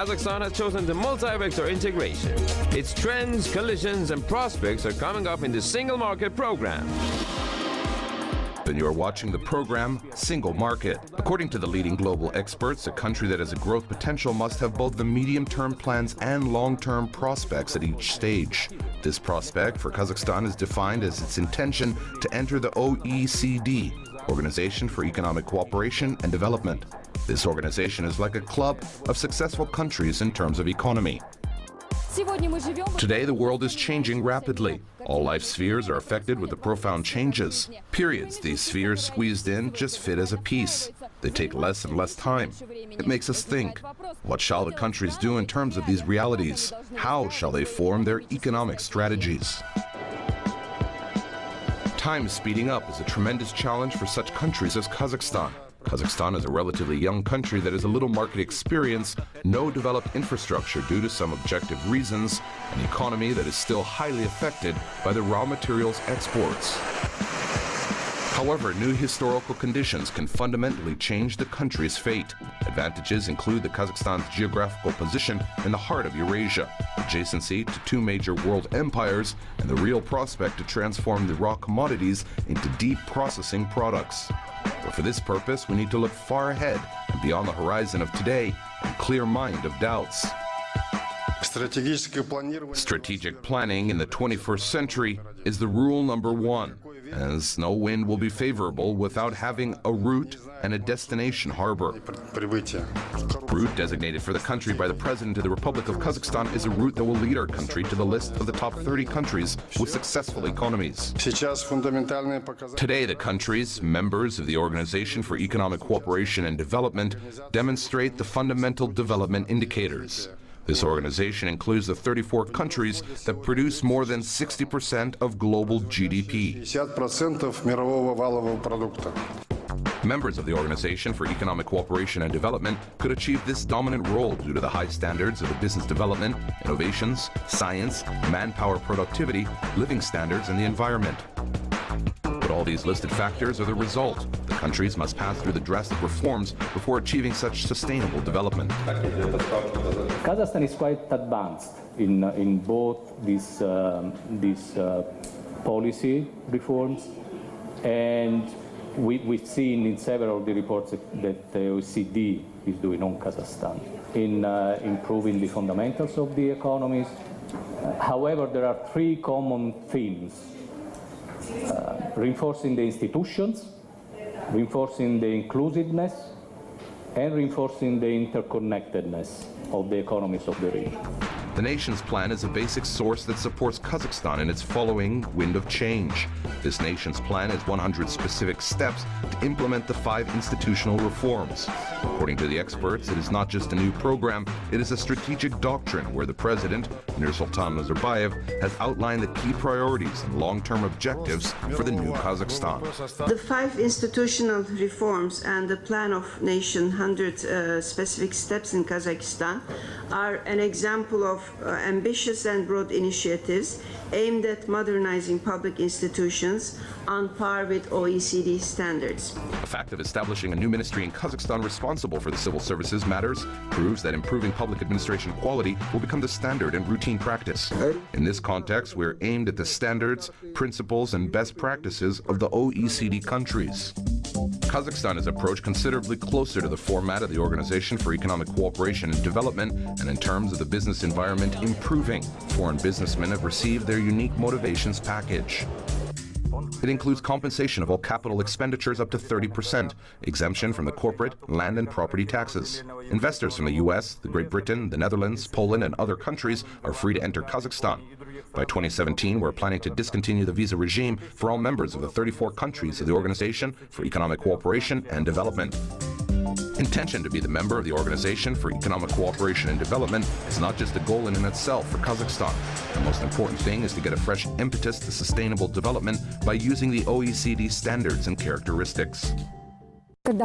Kazakhstan has chosen the multi-vector integration. Its trends, collisions, and prospects are coming up in the Single Market program. Then you are watching the program Single Market. According to the leading global experts, a country that has a growth potential must have both the medium-term plans and long-term prospects at each stage. This prospect for Kazakhstan is defined as its intention to enter the OECD, Organization for Economic Cooperation and Development. This organization is like a club of successful countries in terms of economy. Today, the world is changing rapidly. All life spheres are affected with the profound changes. Periods these spheres squeezed in just fit as a piece. They take less and less time. It makes us think, what shall the countries do in terms of these realities? How shall they form their economic strategies? Time speeding up is a tremendous challenge for such countries as Kazakhstan. Kazakhstan is a relatively young country that has a little market experience, no developed infrastructure due to some objective reasons, an economy that is still highly affected by the raw materials exports. However, new historical conditions can fundamentally change the country's fate. Advantages include the Kazakhstan's geographical position in the heart of Eurasia, adjacency to two major world empires, and the real prospect to transform the raw commodities into deep processing products. But for this purpose, we need to look far ahead and beyond the horizon of today and clear mind of doubts. Strategic planning in the 21st century is the rule number one, as no wind will be favorable without having a route and a destination harbor. Route designated for the country by the President of the Republic of Kazakhstan is a route that will lead our country to the list of the top 30 countries with successful economies. Today, the countries, members of the Organization for Economic Cooperation and Development, demonstrate the fundamental development indicators. This organization includes the 34 countries that produce more than 60% of global GDP. Members of the Organization for Economic Cooperation and Development could achieve this dominant role due to the high standards of the business development, innovations, science, manpower productivity, living standards, and the environment. But all these listed factors are the result. The countries must pass through the drastic reforms before achieving such sustainable development. Kazakhstan is quite advanced in both these policy reforms, and we've seen in several of the reports that the OECD is doing on Kazakhstan in improving the fundamentals of the economies. However, there are three common themes: reinforcing the institutions, reinforcing the inclusiveness, and reinforcing the interconnectedness of the economies of the region. The nation's plan is a basic source that supports Kazakhstan in its following wind of change. This nation's plan has 100 specific steps to implement the 5 institutional reforms. According to the experts, it is not just a new program, it is a strategic doctrine where the president, Nursultan Nazarbayev, has outlined the key priorities and long-term objectives for the new Kazakhstan. The 5 institutional reforms and the plan of nation 100 specific steps in Kazakhstan are an example of ambitious and broad initiatives aimed at modernizing public institutions on par with OECD standards. The fact of establishing a new ministry in Kazakhstan responsible for the civil services matters proves that improving public administration quality will become the standard and routine practice. In this context, we are aimed at the standards, principles, and best practices of the OECD countries. Kazakhstan has approached considerably closer to the format of the Organization for Economic Cooperation and Development, and in terms of the business environment improving, foreign businessmen have received their unique motivations package. It includes compensation of all capital expenditures up to 30%, exemption from the corporate, land and property taxes. Investors from the US, the Great Britain, the Netherlands, Poland and other countries are free to enter Kazakhstan. By 2017, we're planning to discontinue the visa regime for all members of the 34 countries of the Organization for Economic Cooperation and Development. Intention to be the member of the Organization for Economic Cooperation and Development is not just a goal in itself for Kazakhstan. The most important thing is to get a fresh impetus to sustainable development by using the OECD standards and characteristics. When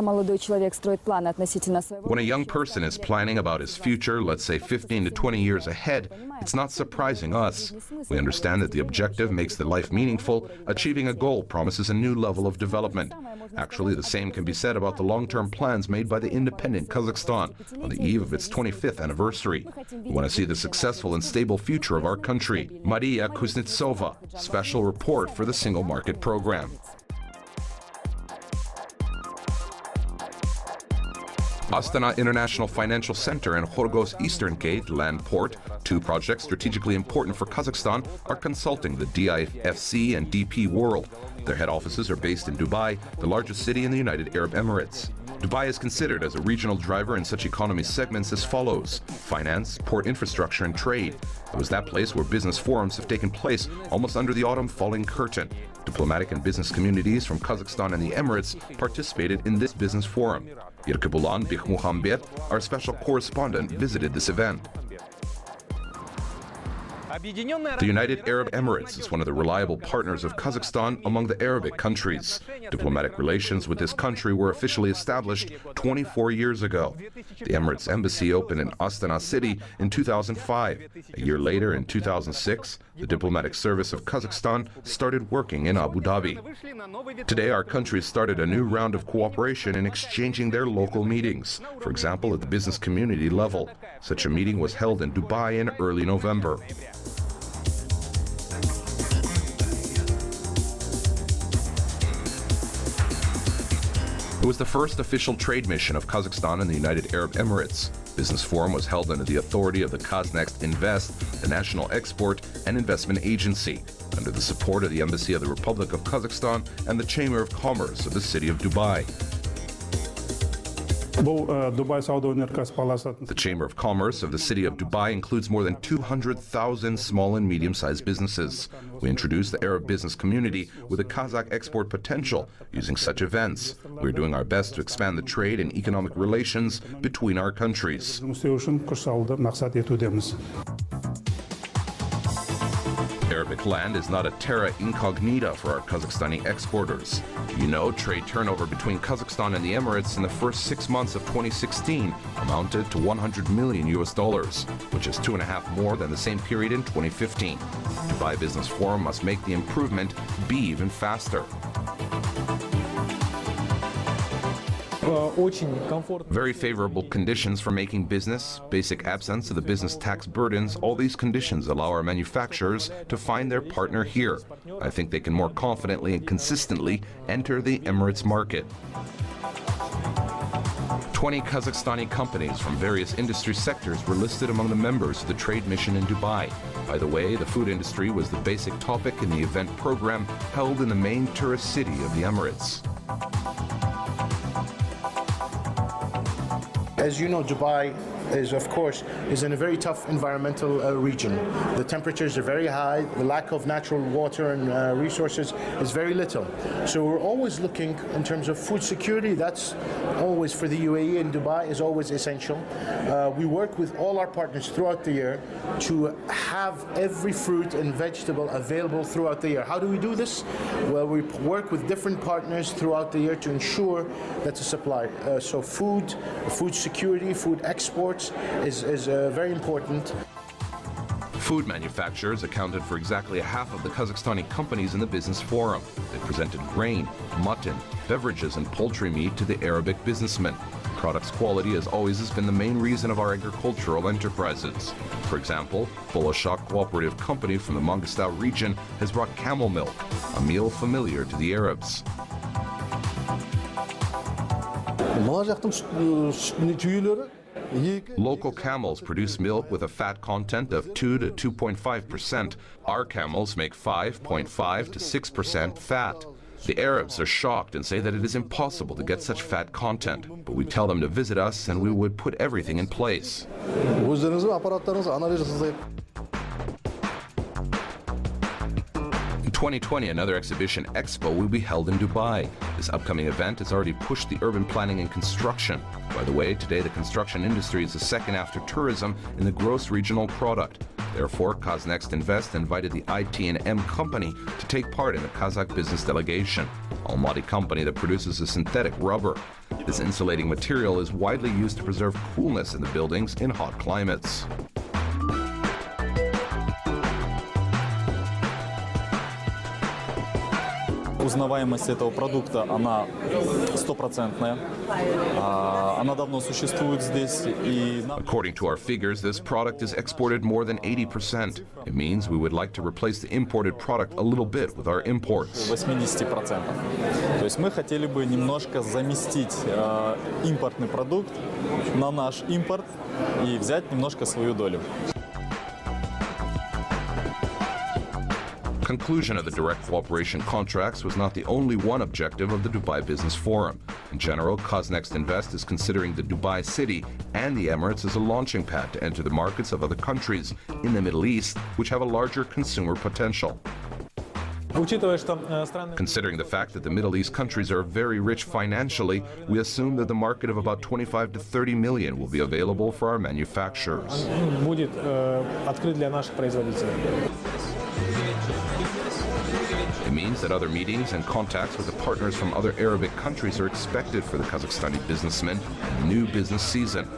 a young person is planning about his future, let's say 15 to 20 years ahead, it's not surprising us. We understand that the objective makes the life meaningful. Achieving a goal promises a new level of development. Actually, the same can be said about the long-term plans made by the independent Kazakhstan on the eve of its 25th anniversary. We want to see the successful and stable future of our country. Maria Kuznetsova, special report for the Single Market Program. Astana International Financial Center and Khorgos Eastern Gate Land Port, two projects strategically important for Kazakhstan, are consulting the DIFC and DP World. Their head offices are based in Dubai, the largest city in the United Arab Emirates. Dubai is considered as a regional driver in such economy segments as follows: finance, port infrastructure, and trade. It was that place where business forums have taken place almost under the autumn falling curtain. Diplomatic and business communities from Kazakhstan and the Emirates participated in this business forum. Irkibulan Bikmuhammed, our special correspondent, visited this event. The United Arab Emirates is one of the reliable partners of Kazakhstan among the Arabic countries. Diplomatic relations with this country were officially established 24 years ago. The Emirates Embassy opened in Astana City in 2005. A year later, in 2006, the diplomatic service of Kazakhstan started working in Abu Dhabi. Today, our countries started a new round of cooperation in exchanging their local meetings, for example, at the business community level. Such a meeting was held in Dubai in early November. It was the first official trade mission of Kazakhstan and the United Arab Emirates. Business forum was held under the authority of the Kazakh Invest, the national export and investment agency, under the support of the Embassy of the Republic of Kazakhstan and the Chamber of Commerce of the city of Dubai. The Chamber of Commerce of the city of Dubai includes more than 200,000 small and medium-sized businesses. We introduced the Arab business community with a Kazakh export potential using such events. We're doing our best to expand the trade and economic relations between our countries. Arabic land is not a terra incognita for our Kazakhstani exporters. You know, trade turnover between Kazakhstan and the Emirates in the first 6 months of 2016 amounted to $100 million, which is 2.5 more than the same period in 2015. Dubai Business Forum must make the improvement be even faster. Very favorable conditions for making business, basic absence of the business tax burdens, all these conditions allow our manufacturers to find their partner here. I think they can more confidently and consistently enter the Emirates market. 20 Kazakhstani companies from various industry sectors were listed among the members of the trade mission in Dubai. By the way, the food industry was the basic topic in the event program held in the main tourist city of the Emirates. As you know, Dubai is, of course, in a very tough environmental region. The temperatures are very high, the lack of natural water and resources is very little. So we're always looking in terms of food security. That's always for the UAE and Dubai is always essential. We work with all our partners throughout the year to have every fruit and vegetable available throughout the year. How do we do this? Well, we work with different partners throughout the year to ensure that's a supply. So food security, food exports is very important. Food manufacturers accounted for exactly half of the Kazakhstani companies in the business forum. They presented grain, mutton, beverages, and poultry meat to the Arabic businessmen. Products quality has always been the main reason of our agricultural enterprises. For example, Bolashak Cooperative Company from the Mangostau region has brought camel milk, a meal familiar to the Arabs. Local camels produce milk with a fat content of 2 to 2.5%. Our camels make 5.5 to 6% fat. The Arabs are shocked and say that it is impossible to get such fat content, but we tell them to visit us and we would put everything in place. In 2020, another exhibition expo will be held in Dubai. This upcoming event has already pushed the urban planning and construction. By the way, today the construction industry is the second after tourism in the gross regional product. Therefore, Kaznext Invest invited the IT&M company to take part in the Kazakh business delegation, Almaty company that produces a synthetic rubber. This insulating material is widely used to preserve coolness in the buildings in hot climates. Узнаваемость этого продукта, она стопроцентная. Она давно существует здесь. According to our figures, this product is exported more than 80%. It means we would like to replace the imported product a little bit with our imports. 80%. То есть мы хотели бы немножко заместить импортный продукт на наш импорт и взять немножко свою долю. Conclusion of the direct cooperation contracts was not the only one objective of the Dubai Business Forum. In general, Kaznext Invest is considering the Dubai city and the Emirates as a launching pad to enter the markets of other countries in the Middle East, which have a larger consumer potential. Considering the fact that the Middle East countries are very rich financially, we assume that the market of about 25 to 30 million will be available for our manufacturers. It means that other meetings and contacts with the partners from other Arabic countries are expected for the Kazakhstani businessmen in the new business season.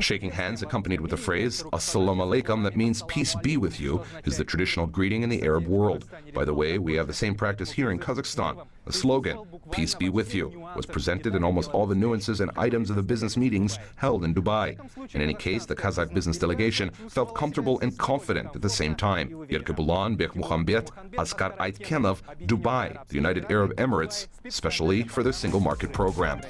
Shaking hands accompanied with the phrase "Assalamu alaikum," that means peace be with you, is the traditional greeting in the Arab world. By the way, we have the same practice here in Kazakhstan. The slogan, "Peace be with you," was presented in almost all the nuances and items of the business meetings held in Dubai. In any case, the Kazakh business delegation felt comfortable and confident at the same time. Yerkebulan, Bekmuhammed, Askar Aitkenov, Dubai, the United Arab Emirates, especially for their single market program.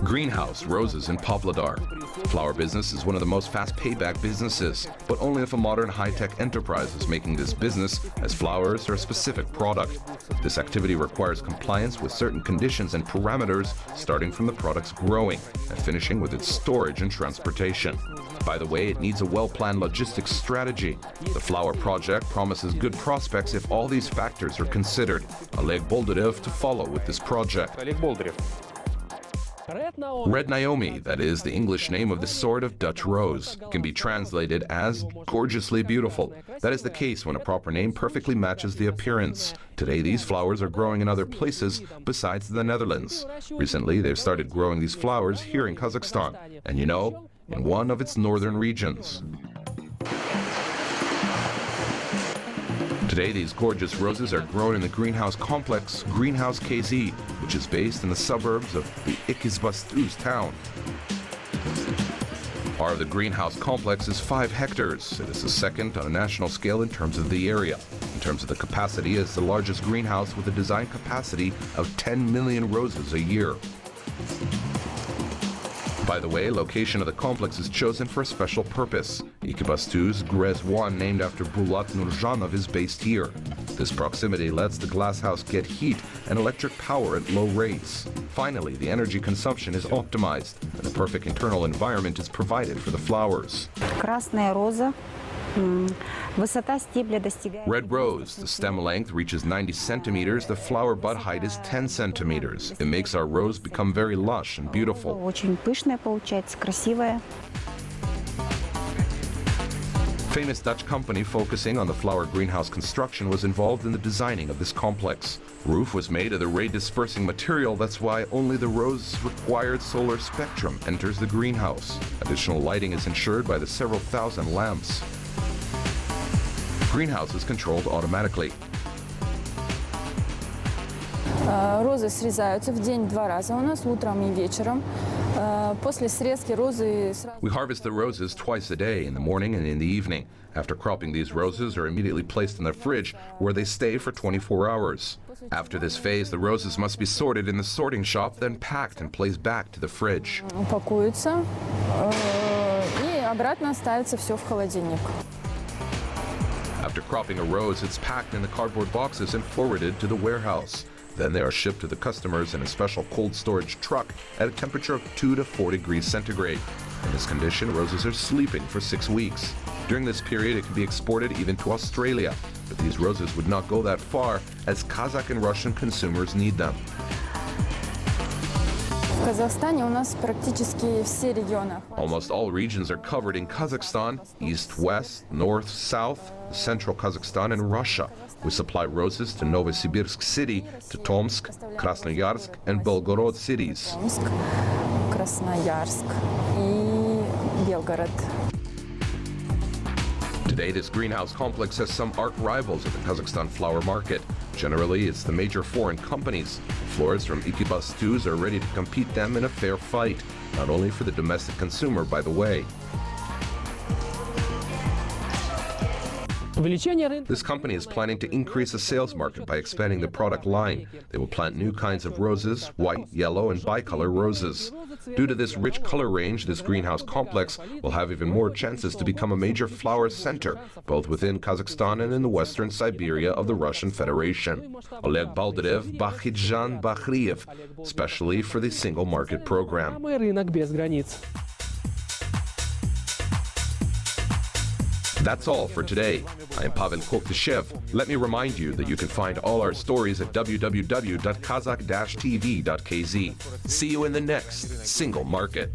Greenhouse, roses in Pavlodar. Flower business is one of the most fast payback businesses, but only if a modern high-tech enterprise is making this business, as flowers are a specific product. This activity requires compliance with certain conditions and parameters, starting from the product's growing and finishing with its storage and transportation. By the way, it needs a well-planned logistics strategy. The flower project promises good prospects if all these factors are considered. Oleg Boldarev to follow with this project. Red Naomi, that is the English name of the sort of Dutch rose, can be translated as gorgeously beautiful. That is the case when a proper name perfectly matches the appearance. Today, these flowers are growing in other places besides the Netherlands. Recently, they've started growing these flowers here in Kazakhstan, and you know, in one of its northern regions. Today, these gorgeous roses are grown in the greenhouse complex Greenhouse KZ, which is based in the suburbs of the Ikizbastuz town. Part of the greenhouse complex is 5 hectares. It is the second on a national scale in terms of the area. In terms of the capacity, it's the largest greenhouse with a design capacity of 10 million roses a year. By the way, location of the complex is chosen for a special purpose. Ikibastuz Grez 1, named after Bulat Nurjanov, is based here. This proximity lets the glasshouse get heat and electric power at low rates. Finally, the energy consumption is optimized, and the perfect internal environment is provided for the flowers. Красная роза. Red rose, the stem length reaches 90 centimeters, the flower bud height is 10 centimeters. It makes our rose become very lush and beautiful. Очень пышная получается, красивая. Famous Dutch company focusing on the flower greenhouse construction was involved in the designing of this complex. Roof was made of the ray-dispersing material, that's why only the rose-required solar spectrum enters the greenhouse. Additional lighting is ensured by the several thousand lamps. Greenhouse is controlled automatically. Розы срезаются в день 2 раза у нас, утром и вечером. После срезки розы... We harvest the roses twice a day, in the morning and in the evening. After cropping, these roses are immediately placed in the fridge, where they stay for 24 hours. After this phase, the roses must be sorted in the sorting shop, then packed and placed back to the fridge. Упакуются и обратно ставится все в холодильник. After cropping a rose, it's packed in the cardboard boxes and forwarded to the warehouse. Then they are shipped to the customers in a special cold storage truck at a temperature of 2 to 4 degrees centigrade. In this condition, roses are sleeping for 6 weeks. During this period, it could be exported even to Australia. But these roses would not go that far, as Kazakh and Russian consumers need them. В Казахстане у нас практически все регионы. Almost all regions are covered in Kazakhstan: east, west, north, south, central Kazakhstan, and Russia. We supply roses to Novosibirsk city, to Tomsk, Krasnoyarsk, and Belgorod cities. Томск, Красноярск и Белгород. Today, this greenhouse complex has some arch rivals at the Kazakhstan flower market. Generally, it's the major foreign companies. Florists from Ekibastuz are ready to compete them in a fair fight, not only for the domestic consumer, by the way. This company is planning to increase the sales market by expanding the product line. They will plant new kinds of roses, white, yellow, and bicolor roses. Due to this rich color range, this greenhouse complex will have even more chances to become a major flower center, both within Kazakhstan and in the western Siberia of the Russian Federation. Oleg Baldarev, Bakhidjan Bakhriev, especially for the Single Market Program. That's all for today. I am Pavel Koktashev. Let me remind you that you can find all our stories at www.kazakh-tv.kz. See you in the next Single Market.